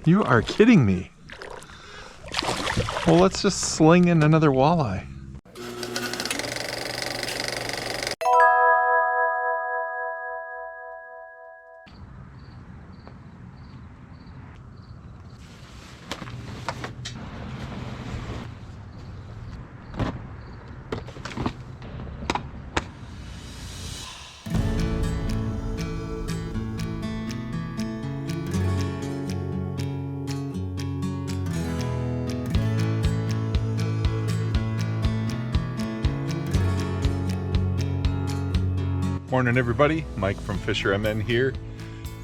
You are kidding me. Well, let's just sling in another walleye. Morning everybody, Mike from FisherMN here.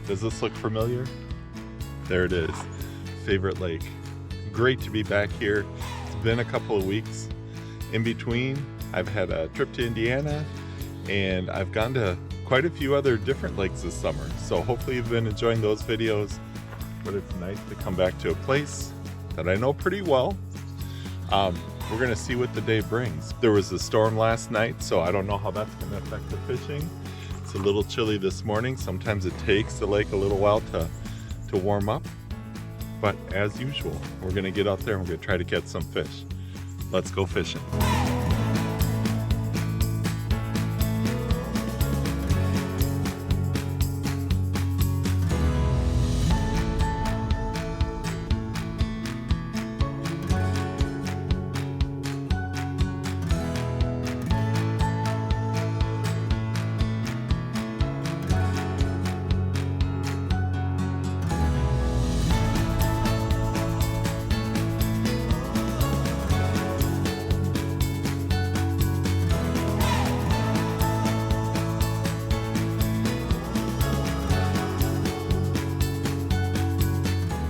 Does this look familiar? There it is, favorite lake. Great to be back here. It's been a couple of weeks. In between, I've had a trip to Indiana and I've gone to quite a few other different lakes this summer. So hopefully you've been enjoying those videos, but it's nice to come back to a place that I know pretty well. We're gonna see what the day brings. There was a storm last night, so I don't know how that's gonna affect the fishing. It's a little chilly this morning. Sometimes it takes the lake a little while to warm up. But as usual, we're gonna get out there and we're gonna try to catch some fish. Let's go fishing.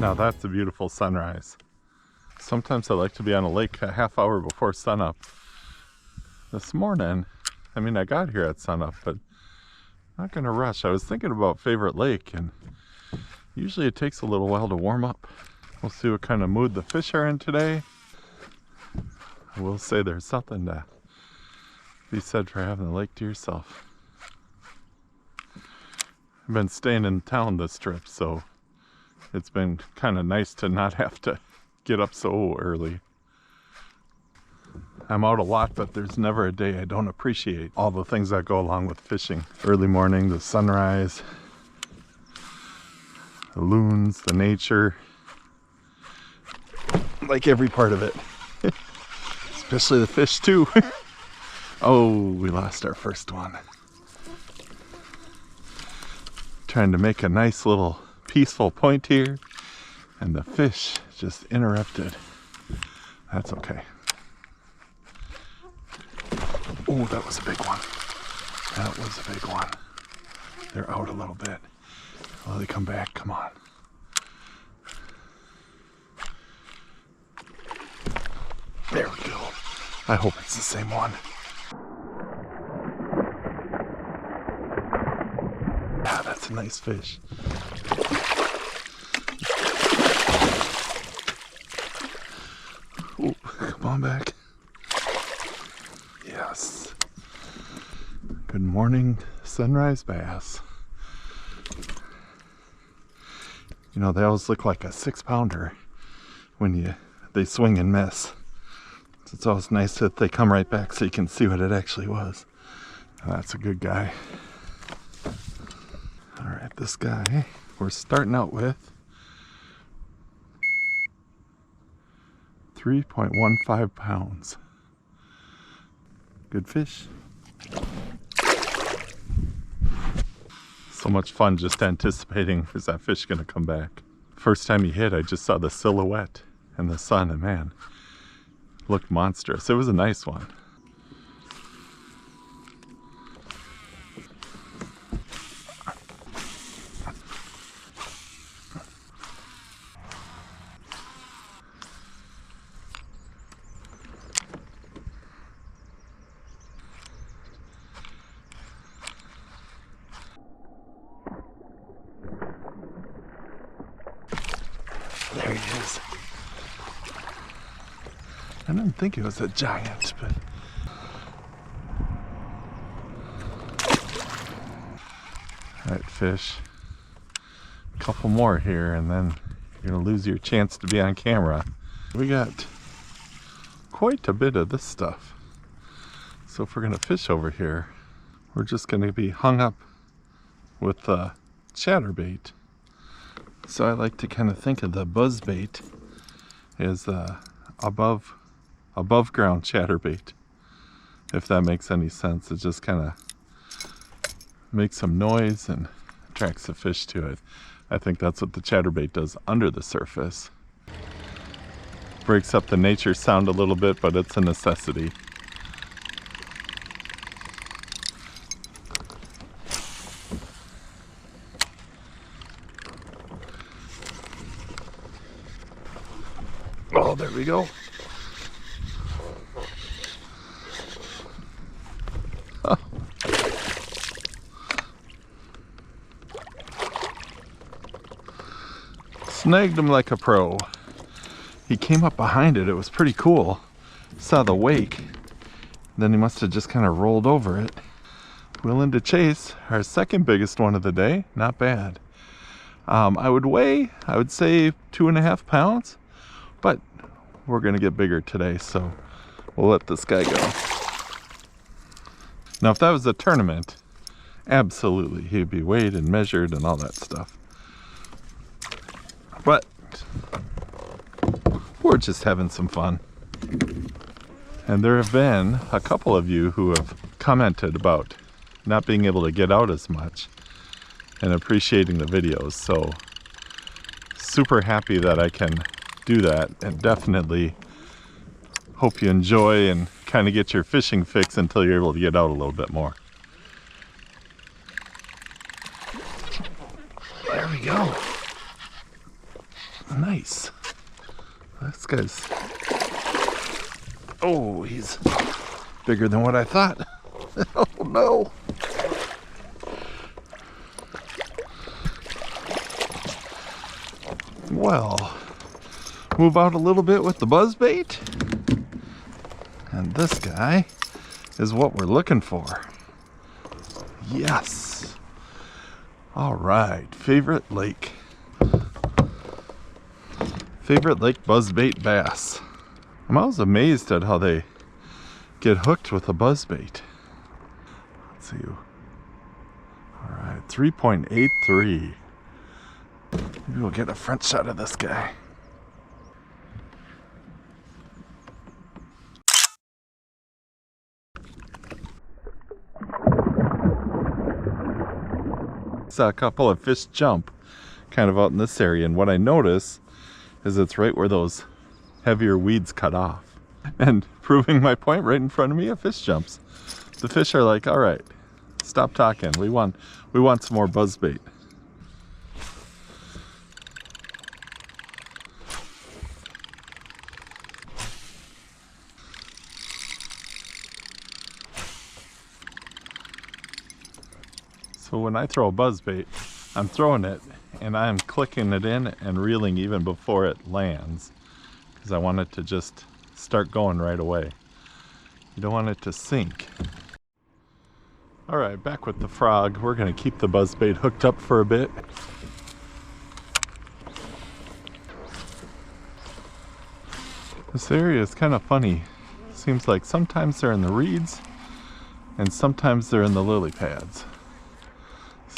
Now that's a beautiful sunrise. Sometimes I like to be on a lake a half hour before sunup. This morning, I mean, I got here at sunup, but I'm not gonna rush. I was thinking about favorite lake, and usually it takes a little while to warm up. We'll see what kind of mood the fish are in today. I will say there's something to be said for having the lake to yourself. I've been staying in town this trip, so it's been kind of nice to not have to get up so early. I'm out a lot, but there's never a day I don't appreciate all the things that go along with fishing. Early morning, the sunrise, the loons, the nature, like every part of it. Especially the fish too. Oh, we lost our first one. Trying to make a nice little peaceful point here, and the fish just interrupted. That's okay. Oh, that was a big one. That was a big one. They're out a little bit. Will they come back? Come on. There we go. I hope it's the same one. Yeah, that's a nice fish. Oh, come on back. Yes. Good morning, sunrise bass. You know, they always look like a 6-pounder when they swing and miss. So it's always nice that they come right back so you can see what it actually was. That's a good guy. All right, this guy we're starting out with 3.15 pounds. Good fish. So much fun just anticipating, is that fish gonna come back? First time he hit, I just saw the silhouette in the sun, and man, looked monstrous. It was a nice one. There he is. I didn't think it was a giant, but all right, fish. A couple more here, and then You're gonna lose your chance to be on camera. We got quite a bit of this stuff. So if we're gonna fish over here, we're just gonna be hung up with chatterbait. So I like to kind of think of the buzzbait as above ground chatterbait, if that makes any sense. It just kind of makes some noise and attracts the fish to it. I think that's what the chatterbait does under the surface. Breaks up the nature sound a little bit, but it's a necessity. Oh, there we go. Oh. Snagged him like a pro. He came up behind it. It was pretty cool. Saw the wake. Then he must have just kind of rolled over it. Willing to chase. Our second biggest one of the day. Not bad. I would say 2.5 pounds. But we're gonna get bigger today, so we'll let this guy go. Now, if that was a tournament, absolutely, he'd be weighed and measured and all that stuff. But we're just having some fun. And there have been a couple of you who have commented about not being able to get out as much and appreciating the videos. So super happy that I can do that, and definitely hope you enjoy and kind of get your fishing fix until you're able to get out a little bit more. There we go. Nice. This guy's, oh, he's bigger than what I thought. Oh no. Well, move out a little bit with the buzzbait. And this guy is what we're looking for. Yes. All right, favorite lake. Favorite lake buzzbait bass. I'm always amazed at how they get hooked with a buzzbait. Let's see. All right, 3.83. Maybe we'll get a front shot of this guy. Saw a couple of fish jump kind of out in this area, and what I notice is it's right where those heavier weeds cut off. And proving my point, right in front of me, a fish jumps. The fish are like, all right, stop talking. We want some more buzzbait. So when I throw a buzzbait, I'm throwing it and I'm clicking it in and reeling even before it lands, because I want it to just start going right away. You don't want it to sink. All right, back with the frog. We're gonna keep the buzzbait hooked up for a bit. This area is kind of funny. Seems like sometimes they're in the reeds and sometimes they're in the lily pads.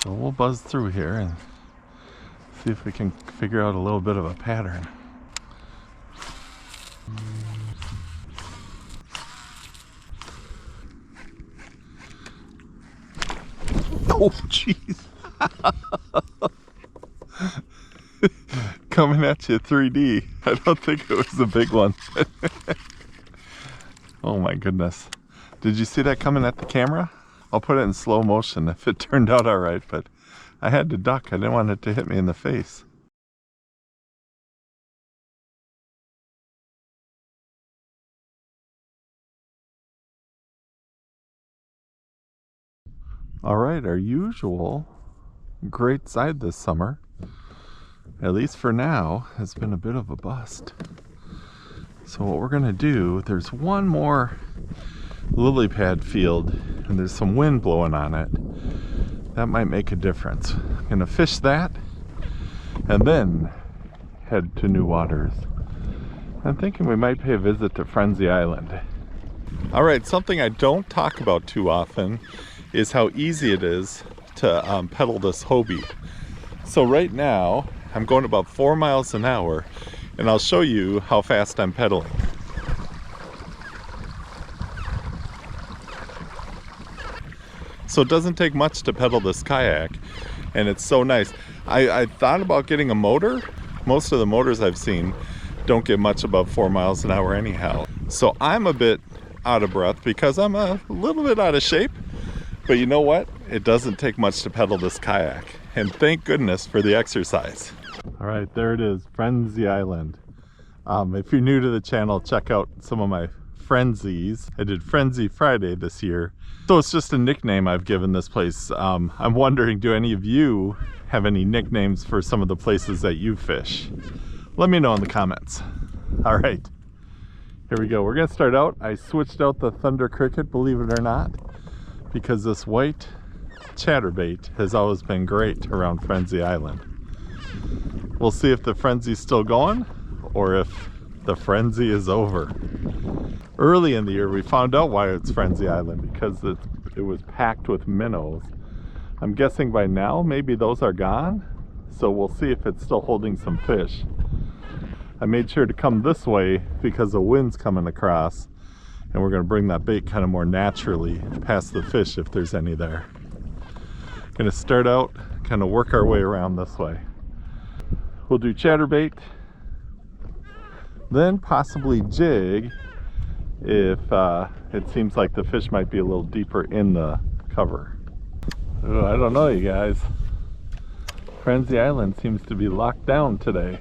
So we'll buzz through here and see if we can figure out a little bit of a pattern. Oh, jeez. Coming at you 3D. I don't think it was a big one. Oh my goodness. Did you see that coming at the camera? I'll put it in slow motion if it turned out all right, but I had to duck. I didn't want it to hit me in the face. All right, our usual great side this summer, at least for now, has been a bit of a bust. So what we're gonna do, there's one more lily pad field and there's some wind blowing on it. That might make a difference. I'm gonna fish that, and then head to new waters. I'm thinking we might pay a visit to Frenzy Island. All right, something I don't talk about too often is how easy it is to pedal this Hobie. So right now, I'm going about 4 miles an hour, and I'll show you how fast I'm pedaling. So it doesn't take much to pedal this kayak, and it's so nice. I thought about getting a motor. Most of the motors I've seen don't get much above 4 miles an hour anyhow. So I'm a bit out of breath because I'm a little bit out of shape. But you know what? It doesn't take much to pedal this kayak. And thank goodness for the exercise. All right, there it is, Frenzy Island. If you're new to the channel, check out some of my Frenzies. I did Frenzy Friday this year. So it's just a nickname I've given this place. I'm wondering, do any of you have any nicknames for some of the places that you fish? Let me know in the comments. All right, here we go. We're gonna start out. I switched out the Thunder Cricket, believe it or not, because this white chatterbait has always been great around Frenzy Island. We'll see if the frenzy's still going or if the frenzy is over. Early in the year, we found out why it's Frenzy Island, because it was packed with minnows. I'm guessing by now, maybe those are gone. So we'll see if it's still holding some fish. I made sure to come this way because the wind's coming across, and we're gonna bring that bait kind of more naturally past the fish if there's any there. Gonna start out, kind of work our way around this way. We'll do chatterbait, then possibly jig if it seems like the fish might be a little deeper in the cover. Oh, I don't know, you guys. Frenzy Island seems to be locked down today.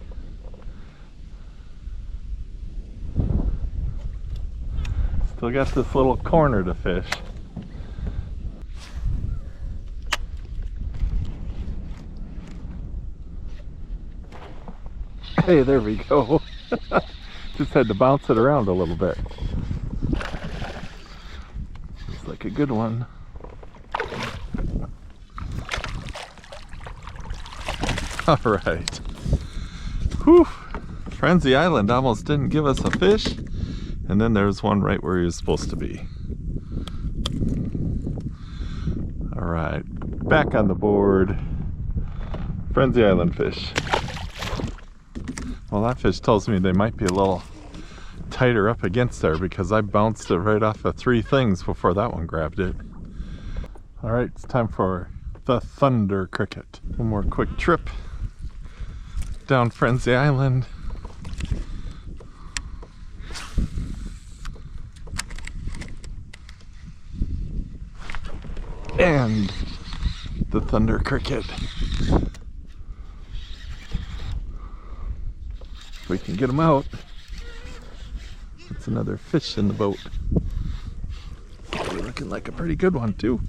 Still got this little corner to fish. Hey, there we go. Just had to bounce it around a little bit. Looks like a good one. All right. Whew. Frenzy Island almost didn't give us a fish. And then there's one right where he was supposed to be. All right, back on the board. Frenzy Island fish. Well, that fish tells me they might be a little tighter up against there because I bounced it right off of 3 things before that one grabbed it. All right, it's time for the Thunder Cricket. One more quick trip down Frenzy Island. And the Thunder Cricket. If we can get them out. That's another fish in the boat. Looking like a pretty good one too.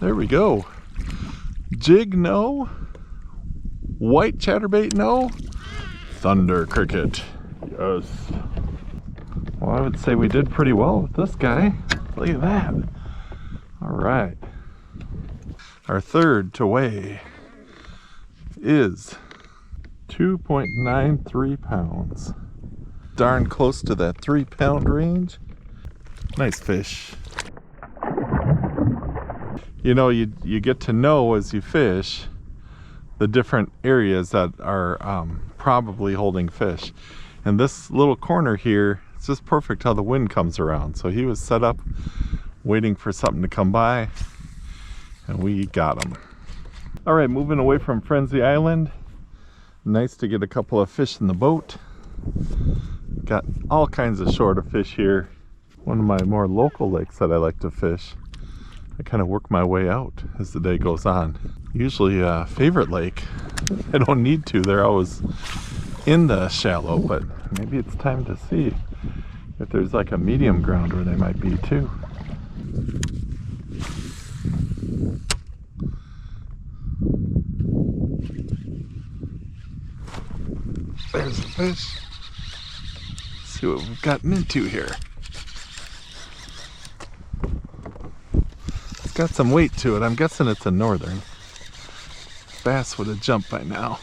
There we go. Jig, no. White chatterbait, no. Thunder Cricket, yes. Well, I would say we did pretty well with this guy. Look at that. All right. Our third to weigh is 2.93 pounds. Darn close to that 3-pound range. Nice fish. You know, you get to know as you fish the different areas that are probably holding fish. And this little corner here, it's just perfect how the wind comes around. So he was set up waiting for something to come by, and we got him. All right, moving away from Frenzy Island. Nice to get a couple of fish in the boat. Got all kinds of shorter fish here. One of my more local lakes that I like to fish. I kind of work my way out as the day goes on. Usually a favorite lake, I don't need to. They're always in the shallow, but maybe it's time to see if there's like a medium ground where they might be too. There's a fish. Let's see what we've gotten into here. It's got some weight to it. I'm guessing it's a northern. bass would have jumped by now.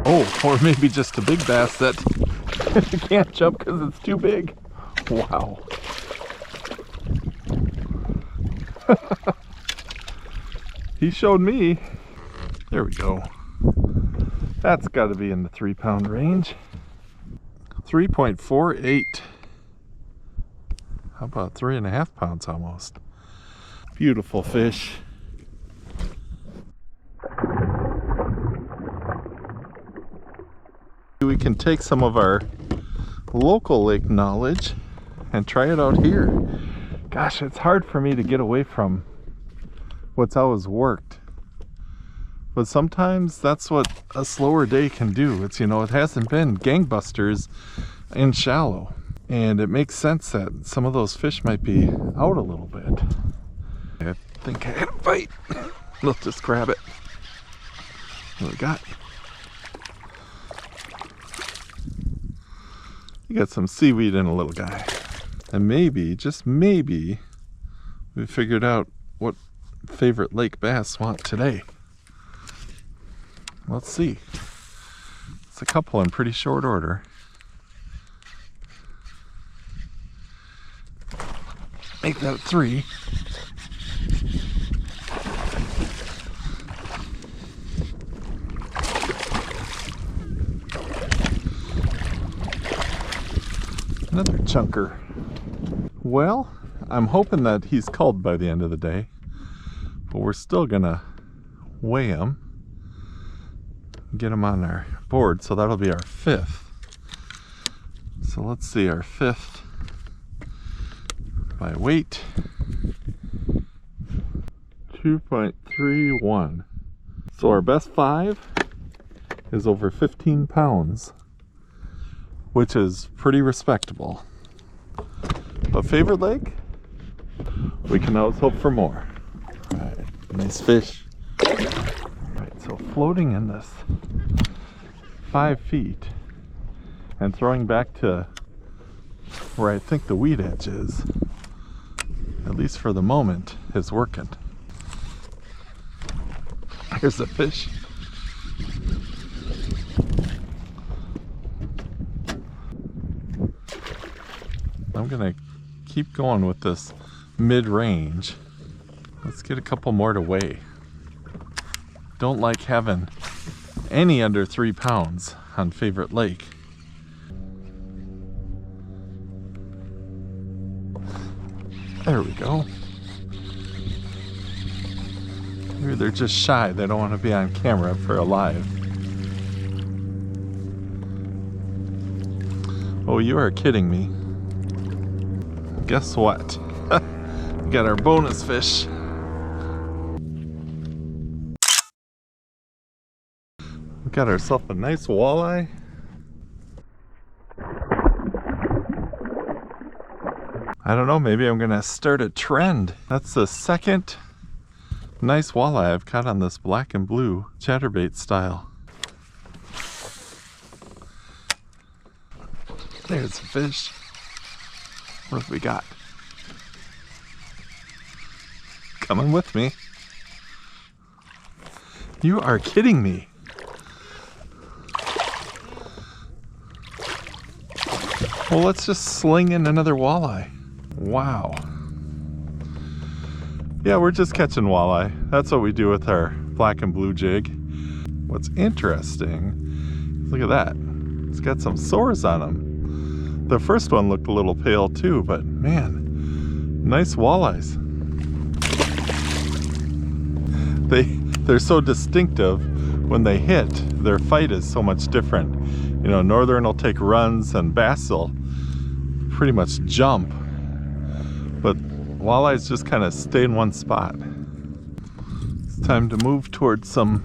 Oh, or maybe just a big bass that can't jump because it's too big. Wow. He showed me. There we go. That's got to be in the 3-pound range. 3.48. How about 3.5 pounds almost? Beautiful fish. We can take some of our local lake knowledge and try it out here. Gosh, it's hard for me to get away from what's always worked. But sometimes that's what a slower day can do. It's, you know, it hasn't been gangbusters in shallow. And it makes sense that some of those fish might be out a little bit. I think I had a bite. Let's just grab it. What do we got? You got some seaweed in a little guy. And maybe, just maybe, we figured out what favorite lake bass want today. Let's see. It's a couple in pretty short order. Make that 3. Another chunker. Well, I'm hoping that he's culled by the end of the day, but we're still gonna weigh him, get him on our board, so that'll be our 5th. So let's see, our 5th by weight, 2.31. So our best 5 is over 15 pounds, which is pretty respectable. But favorite lake, we can always hope for more. All right, nice fish. All right, so floating in this 5 feet and throwing back to where I think the weed edge is, at least for the moment, is working. Here's the fish. I'm gonna keep going with this mid-range. Let's get a couple more to weigh. Don't like having any under 3 pounds on favorite lake. There we go. Maybe they're just shy. They don't want to be on camera for a live. Oh, you are kidding me. Guess what? We got our bonus fish. We got ourselves a nice walleye. I don't know, maybe I'm gonna start a trend. That's the second nice walleye I've caught on this black and blue chatterbait style. There's a fish. What have we got? Coming with me. You are kidding me. Well, let's just sling in another walleye. Wow. Yeah, we're just catching walleye. That's what we do with our black and blue jig. What's interesting, look at that. It's got some sores on them. The first one looked a little pale too, but man, nice walleyes. They're so distinctive. When they hit, their fight is so much different. You know, northern will take runs and bass will pretty much jump, but walleyes just kind of stay in one spot. It's time to move towards some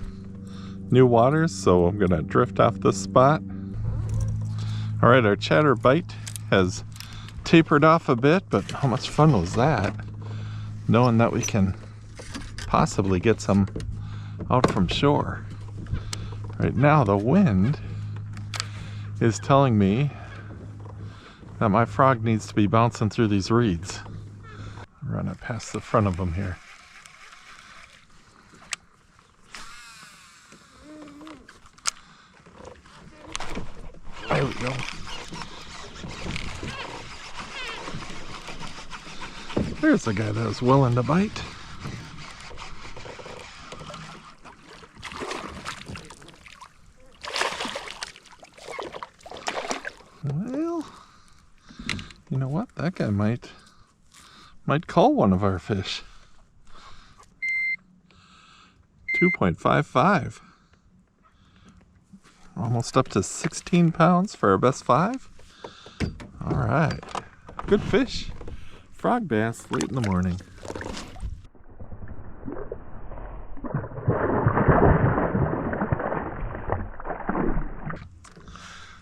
new waters, so I'm gonna drift off this spot. All right, our chatterbait has tapered off a bit, but how much fun was that? Knowing that we can possibly get some out from shore. Right now, the wind is telling me that my frog needs to be bouncing through these reeds. Run it past the front of them here. There we go. There's a guy that was willing to bite. Well, you know what? That guy might call one of our fish. 2.55. Almost up to 16 pounds for our best 5. All right, good fish. Frog bass late in the morning.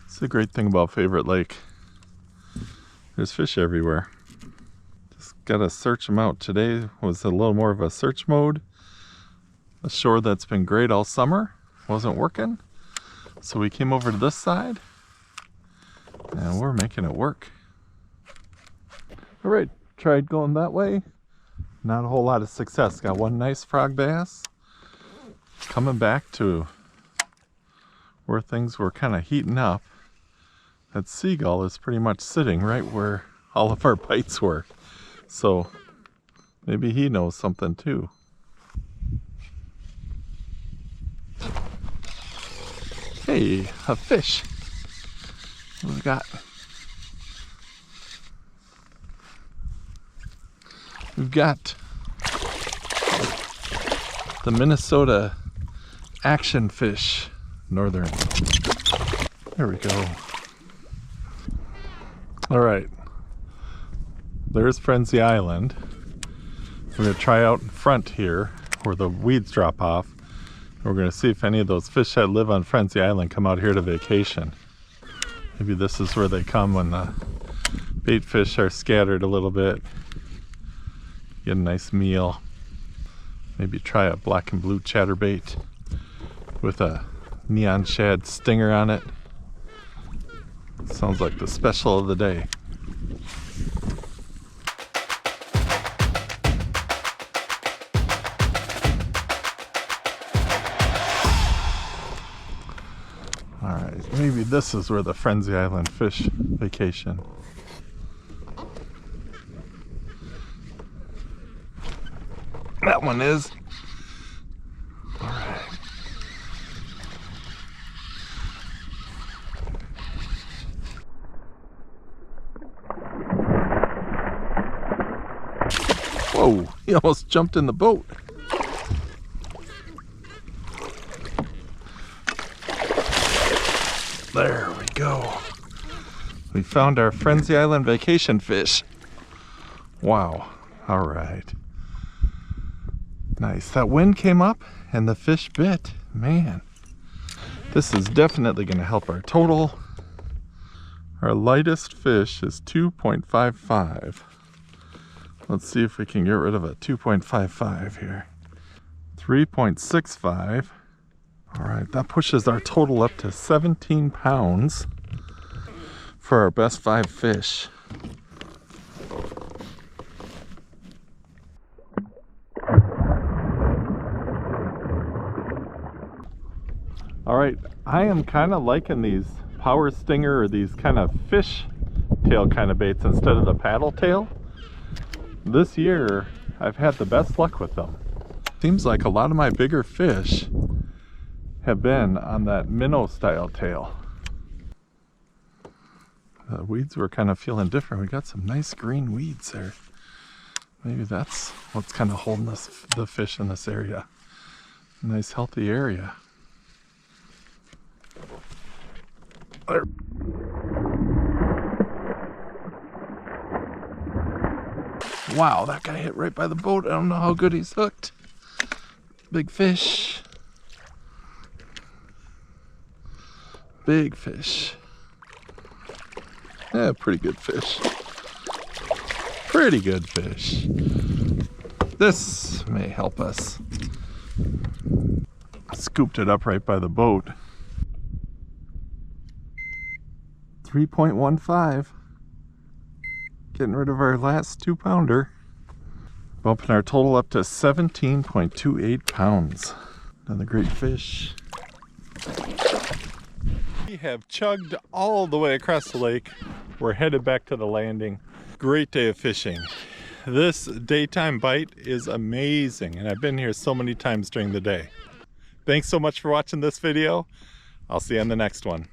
It's the great thing about Favorite Lake. There's fish everywhere. Just gotta search them out. Today was a little more of a search mode. A shore that's been great all summer wasn't working. So we came over to this side and we're making it work. All right, tried going that way. Not a whole lot of success. Got one nice frog bass. Coming back to where things were kind of heating up. That seagull is pretty much sitting right where all of our bites were. So maybe he knows something too. Hey, a fish. What do we got? We've got the Minnesota action fish, northern. There we go. All right, there's Frenzy Island. We're gonna try out in front here where the weeds drop off. We're gonna see if any of those fish that live on Frenzy Island come out here to vacation. Maybe this is where they come when the bait fish are scattered a little bit. Get a nice meal. Maybe try a black and blue chatterbait with a neon shad stinger on it. Sounds like the special of the day. All right, maybe this is where the Frenzy Island fish vacation. That one is. All right. Whoa, he almost jumped in the boat. There we go. We found our Frenzy Island vacation fish. Wow, all right. Nice, that wind came up and the fish bit. Man, this is definitely gonna help our total. Our lightest fish is 2.55. Let's see if we can get rid of a 2.55 here. 3.65. All right, that pushes our total up to 17 pounds for our best 5 fish. All right, I am kind of liking these power stinger or these kind of fish tail kind of baits instead of the paddle tail. This year, I've had the best luck with them. Seems like a lot of my bigger fish have been on that minnow style tail. The weeds were kind of feeling different. We got some nice green weeds there. Maybe that's what's kind of holding the fish in this area. Nice healthy area. There. Wow, that guy hit right by the boat. I don't know how good he's hooked. Big fish. Big fish. Yeah, pretty good fish. Pretty good fish. This may help us. Scooped it up right by the boat. 3.15. Getting rid of our last 2-pounder. Bumping our total up to 17.28 pounds. Another great fish. We have chugged all the way across the lake. We're headed back to the landing. Great day of fishing. This daytime bite is amazing, and I've been here so many times during the day. Thanks so much for watching this video. I'll see you on the next one.